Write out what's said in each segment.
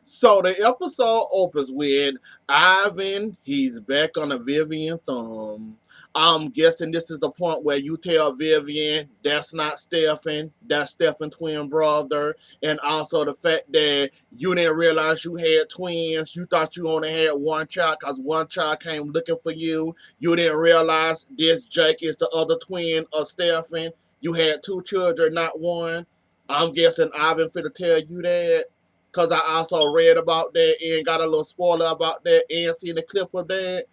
So the episode opens with Ivan. He's back on a Vivian thumb. I'm guessing this is the point where you tell Vivian that's not Stefan, that's Stefan's twin brother, and also the fact that you didn't realize you had twins. You thought you only had one child because one child came looking for you. You didn't realize this Jake is the other twin of Stefan. You had two children, not one. I'm guessing Ivan finna tell you that. Cause I also read about that and got a little spoiler about that and seen the clip of that.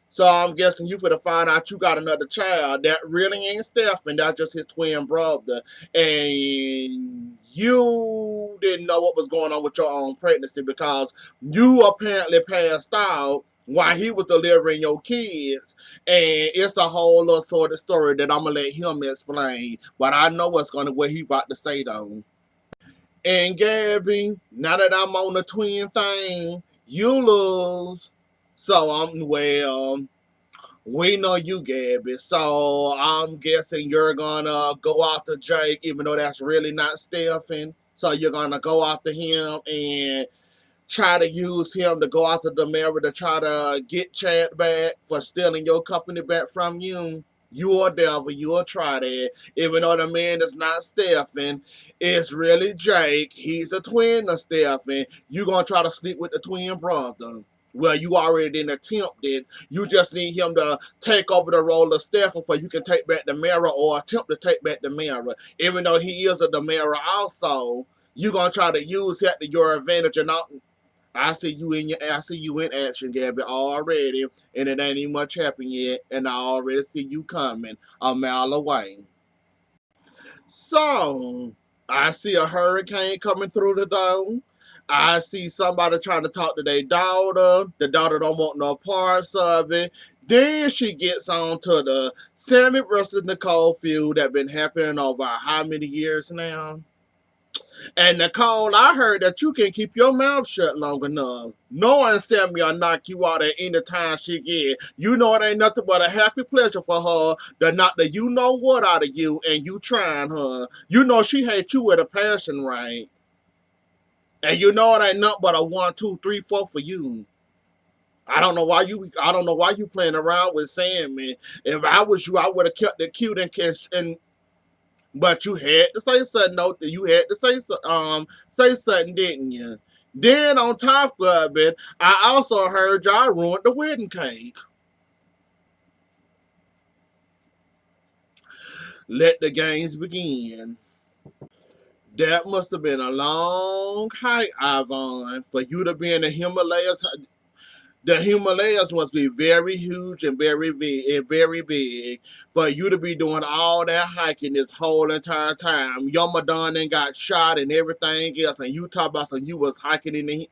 So I'm guessing you finna find out you got another child that really ain't Stefan. That's just his twin brother. And you didn't know what was going on with your own pregnancy because you apparently passed out while he was delivering your kids. And it's a whole little sort of story that I'm gonna let him explain. But I know what he about to say though. And Gabby, now that I'm on the twin thing, you lose. So we know you, Gabby. So I'm guessing you're gonna go after Jake, even though that's really not Stefan. So you're gonna go after him and try to use him to go after the mayor to try to get Chad back for stealing your company back from you. You a devil, you will try that. Even though the man is not Stefan, it's really Jake. He's a twin of Stefan. You gonna try to sleep with the twin brother. Well, you already didn't attempt it. You just need him to take over the role of Stefan so you can take back the mirror or attempt to take back the mirror. Even though he is a mirror also, you gonna try to use that to your advantage and not. I see you in action, Gabby, already, and it ain't even much happened yet, and I already see you coming a mile away. So, I see a hurricane coming through the door. I see somebody trying to talk to their daughter. The daughter don't want no parts of it. Then she gets on to the Sami versus Nicole feud that been happening over how many years now? And Nicole, I heard that you can keep your mouth shut long enough. Knowing Sammy will knock you out at any time she get. You know it ain't nothing but a happy pleasure for her to knock the you know what out of you and you trying her. You know she hates you with a passion, right? And you know it ain't nothing but a 1, 2, 3, 4 for you. I don't know why you playing around with Sammy. If I was you, I would have kept it cute and but you had to say something. No, you had to say something, didn't you? Then on top of it, I also heard y'all ruined the wedding cake. Let the games begin. That must have been a long hike, Ivan, for you to be in the Himalayas. The Himalayas must be very huge and very big for you to be doing all that hiking this whole entire time. Your Madonna got shot and everything else, and you talk about some you was hiking in the.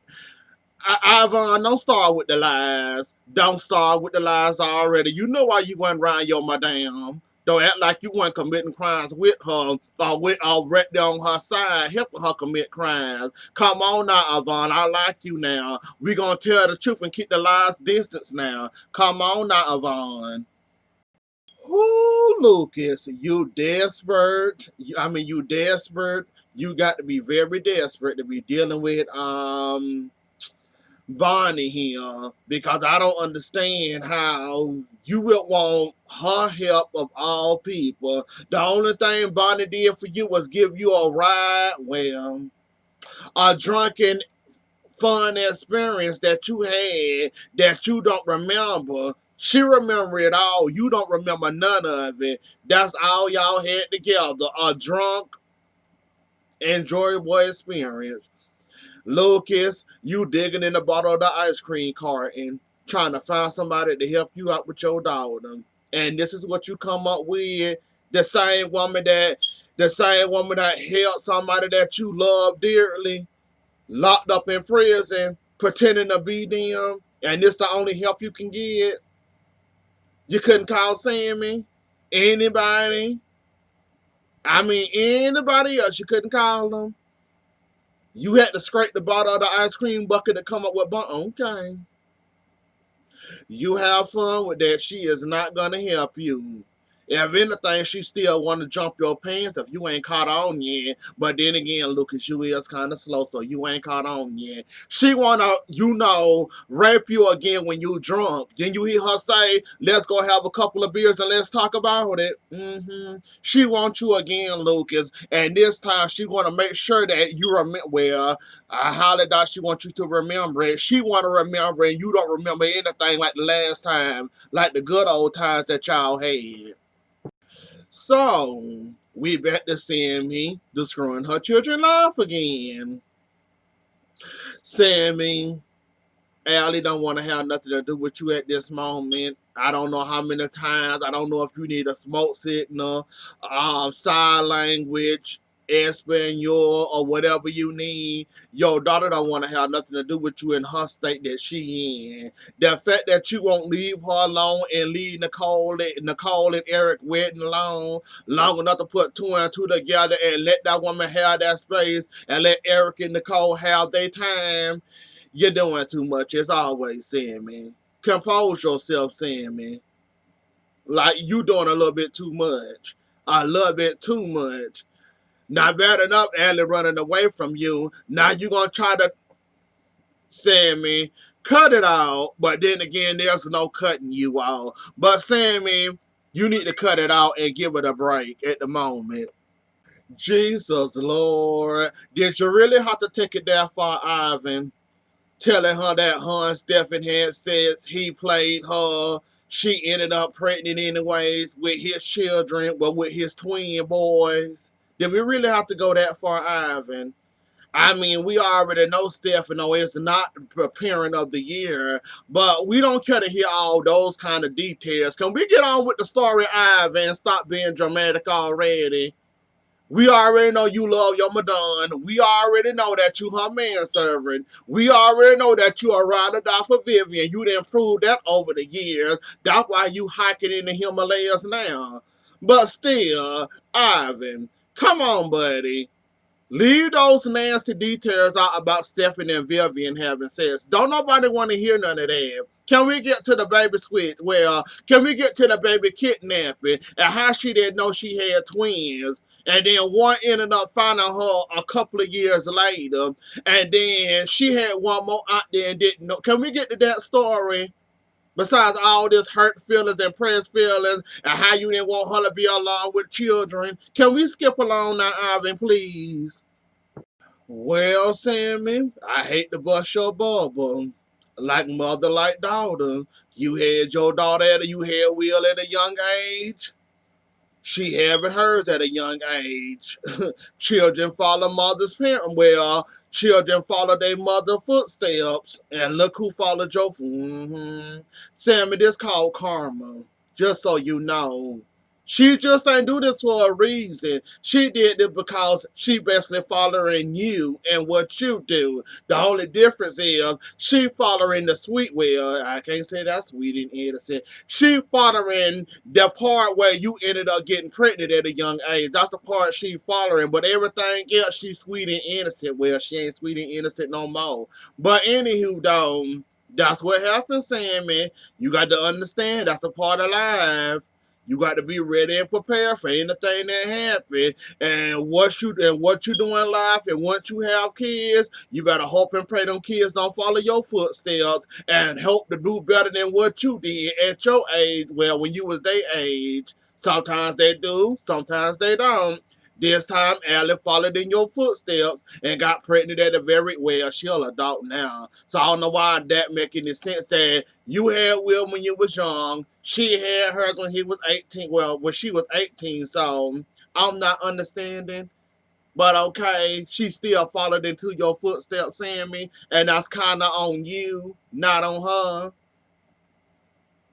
Ivan, don't start with the lies. Don't start with the lies already. You know why you went around your madam. Don't act like you weren't committing crimes with her or right there on her side, helping her commit crimes. Come on now, Ivan. I like you now. We gonna tell the truth and keep the lies distance now. Come on now, Ivan. Whoo, Lucas, you desperate. You desperate. You got to be very desperate to be dealing with Vonnie here because I don't understand how you would want her help of all people. The only thing Bonnie did for you was give you a ride, well, a drunken fun experience that you had that you don't remember. She remember it all. You don't remember none of it. That's all y'all had together. A drunk, enjoyable experience. Lucas, you digging in the bottom of the ice cream carton, trying to find somebody to help you out with your daughter. And this is what you come up with. The same woman that held somebody that you love dearly, locked up in prison, pretending to be them, and this the only help you can get. You couldn't call Sammy, anybody. Anybody else. You couldn't call them. You had to scrape the bottom of the ice cream bucket to come up with okay. You have fun with that. She is not gonna help you. If anything, she still want to jump your pants if you ain't caught on yet. But then again, Lucas, you is kind of slow, so you ain't caught on yet. She want to, rape you again when you drunk. Then you hear her say, let's go have a couple of beers and let's talk about it. She wants you again, Lucas. And this time, she want to make sure that you remember, well, I highly doubt she wants you to remember it. She want to remember and you don't remember anything like the last time, like the good old times that y'all had. So, we back to Sammy destroying her children's life again. Sammy, Allie don't want to have nothing to do with you at this moment. I don't know how many times. I don't know if you need a smoke signal, sign language, Espanol, or whatever you need. Your daughter don't want to have nothing to do with you in her state that she in. The fact that you won't leave her alone and leave Nicole and Eric wedding alone long enough to put two and two together and let that woman have that space and let Eric and Nicole have their time. You're doing too much, as always, Sammy. Compose yourself, Sammy. Like, you doing a little bit too much. A little bit too much. Not bad enough, Allie running away from you. Now you gonna try to, Sammy, cut it out. But then again, there's no cutting you out. But Sammy, you need to cut it out and give it a break at the moment. Jesus Lord. Did you really have to take it that far, Ivan? Telling her that her and Stephen had says he played her. She ended up pregnant anyways with his children, well, with his twin boys. Did we really have to go that far, Ivan? I mean, we already know Stefano is not the parent of the year, but we don't care to hear all those kind of details. Can we get on with the story, Ivan? Stop being dramatic already. We already know you love your Madonna. We already know that you her manservant. We already know that you are ride or die for Vivian. You done proved that over the years. That's why you hiking in the Himalayas now. But still, Ivan, come on, buddy. Leave those nasty details out about Stephanie and Vivian having sex. Don't nobody want to hear none of that. Can we get to the baby switch? Well, can we get to the baby kidnapping and how she didn't know she had twins? And then one ended up finding her a couple of years later. And then she had one more out there and didn't know. Can we get to that story? Besides all this hurt feelings and pressed feelings and how you didn't want her to be along with children. Can we skip along now, Ivan, please? Well, Sammy, I hate to bust your bubble. Like mother, like daughter. You had your daughter you had Will at a young age. She having hers at a young age. Children follow mother's parent. Well, children follow their mother footsteps. And look who followed your. Sammy, this called karma. Just so you know. She just ain't do this for a reason. She did it because she basically following you and what you do. The only difference is she following the sweet, well, I can't say that's sweet and innocent. She following the part where you ended up getting pregnant at a young age. That's the part she following. But everything else, she's sweet and innocent. Well, she ain't sweet and innocent no more. But anywho, though, that's what happens, Sammy. You got to understand that's a part of life. You got to be ready and prepared for anything that happens. And what you do in life, and once you have kids, you better hope and pray them kids don't follow your footsteps and help to do better than what you did at your age. Well, when you was their age, sometimes they do, sometimes they don't. This time, Allie followed in your footsteps and got pregnant at a very, well, she's an adult now. So I don't know why that make any sense that you had Will when you was young. She had her when he was 18. Well, when she was 18, so I'm not understanding. But okay, she still followed into your footsteps, Sammy, and that's kind of on you, not on her.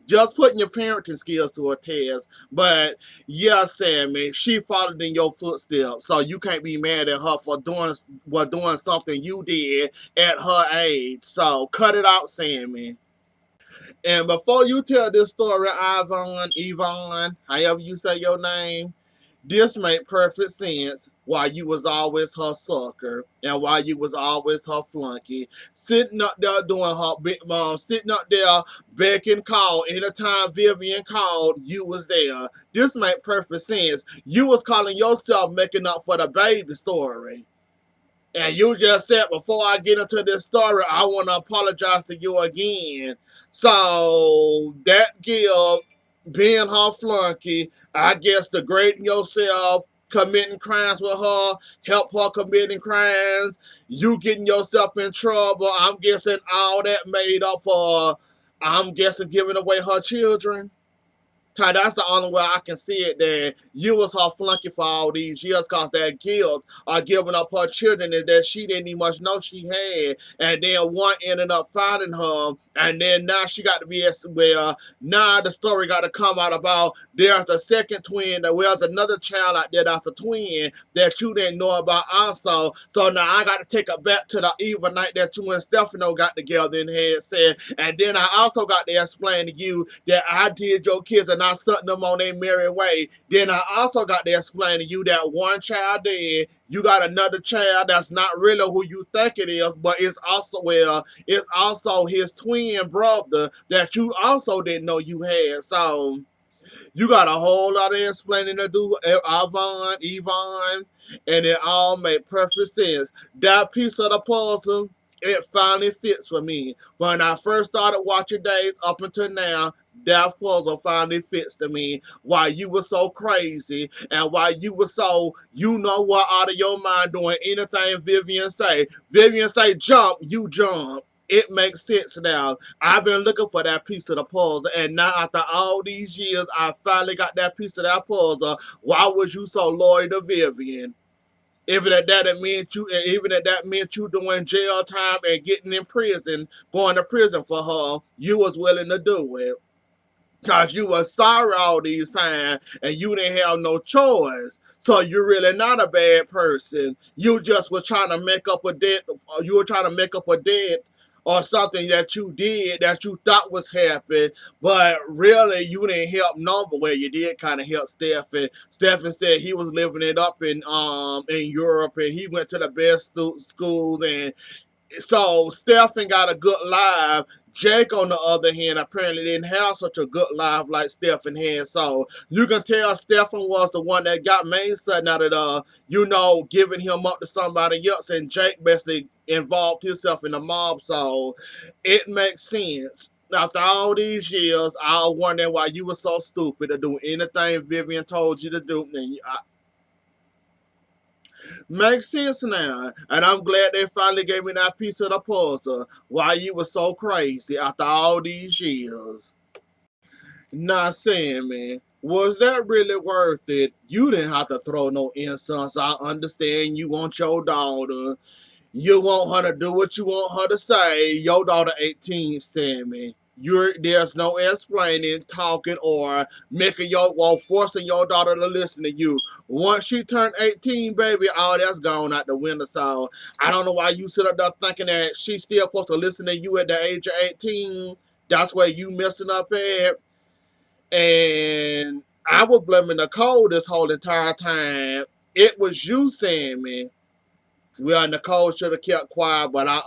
Just putting your parenting skills to a test. But yeah, Sammy, she followed in your footsteps. So you can't be mad at her for doing something you did at her age. So cut it out, Sammy. And before you tell this story, Yvonne, however you say your name, This made perfect sense why you was always her sucker and why you was always her flunky. Sitting up there doing her big mom, sitting up there begging call. Anytime Vivian called, you was there. This made perfect sense. You was calling yourself making up for the baby story. And you just said, before I get into this story, I want to apologize to you again. So that give being her flunky, I guess degrading yourself, committing crimes with her, help her committing crimes, you getting yourself in trouble. I'm guessing all that made up for, I'm guessing, giving away her children. Cause that's the only way I can see it, that you was her flunky for all these years, cause that guilt of giving up her children is that she didn't even much know she had. And then one ended up finding her, and then now she got to be well, now the story got to come out about there's a second twin, that there's another child out there that's a twin that you didn't know about also. So now I got to take it back to the evil night that you and Stefano got together and had said. And then I also got to explain to you that I did your kids and I sent them on their merry way. Then I also got to explain to you that one child dead, you got another child that's not really who you think it is, but it's also, well, it's also his twin brother that you also didn't know you had. So you got a whole lot of explaining to do, Yvonne, and it all made perfect sense. That piece of the puzzle, it finally fits for me. When I first started watching Days up until now, that puzzle finally fits to me. Why you were so crazy and why you were so, you know what, out of your mind doing anything Vivian say. Vivian say jump, you jump. It makes sense now. I've been looking for that piece of the puzzle, and now after all these years, I finally got that piece of that puzzle. Why was you so loyal to Vivian? Even if that meant you doing jail time and getting in prison, going to prison for her, you was willing to do it. Cause you was sorry all these times and you didn't have no choice. So you're really not a bad person. You just was trying to make up a debt. You were trying to make up a debt or something that you did that you thought was happening, but really you didn't help no, but well, you did kind of help Stephen. Stephen said he was living it up in Europe and he went to the best schools, and so Stephen got a good life. Jake, on the other hand, apparently didn't have such a good life like Stephen had. So you can tell Stephen was the one that got main sudden out of giving him up to somebody else, and Jake basically involved himself in the mob. So it makes sense. After all these years, I was wondering why you were so stupid to do anything Vivian told you to do. And makes sense now. And I'm glad they finally gave me that piece of the puzzle. Why you were so crazy after all these years. Not saying, man. Was that really worth it? You didn't have to throw no incense. I understand you want your daughter. You want her to do what you want her to say. Your daughter 18, Sammy. There's no explaining, talking, or forcing your daughter to listen to you. Once she turned 18, baby, all that's gone out the window. So I don't know why you sit up there thinking that she's still supposed to listen to you at the age of 18. That's where you messing up at. And I was blaming Nicole this whole entire time. It was you, Sammy. Well, Nicole should have kept quiet, but I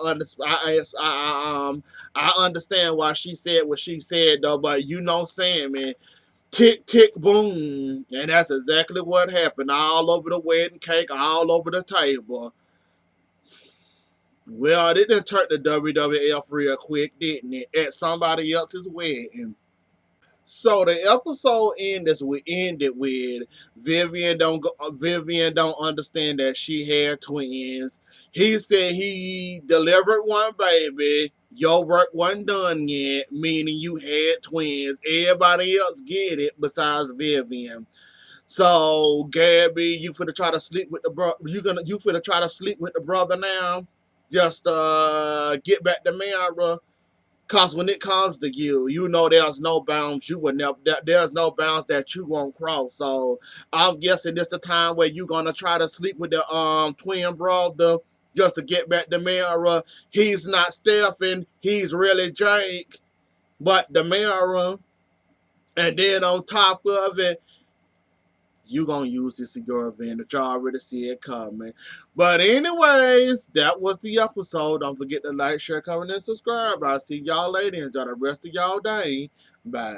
understand why she said what she said though. But you know, Sammy, tick tick boom, and that's exactly what happened. All over the wedding cake, all over the table. Well, it didn't turn the WWF real quick, didn't it? At somebody else's wedding. So the episode ended with Vivian don't understand that she had twins. He said he delivered one baby. Your work wasn't done yet, meaning you had twins. Everybody else get it besides Vivian. So Gabby, you finna try to sleep with the bro. You finna try to sleep with the brother now. Just get back to Mara. Cause when it comes to you, you know there's no bounds you would never. There's no bounds that you won't cross. So I'm guessing this the time where you gonna try to sleep with the twin brother just to get back to Mara. He's not Stephen. He's really Jake, but the Mara. And then on top of it, you gonna use this to your advantage. You already see it coming. But anyways, that was the episode. Don't forget to like, share, comment, and subscribe. I'll see y'all later. Enjoy the rest of y'all day. Bye.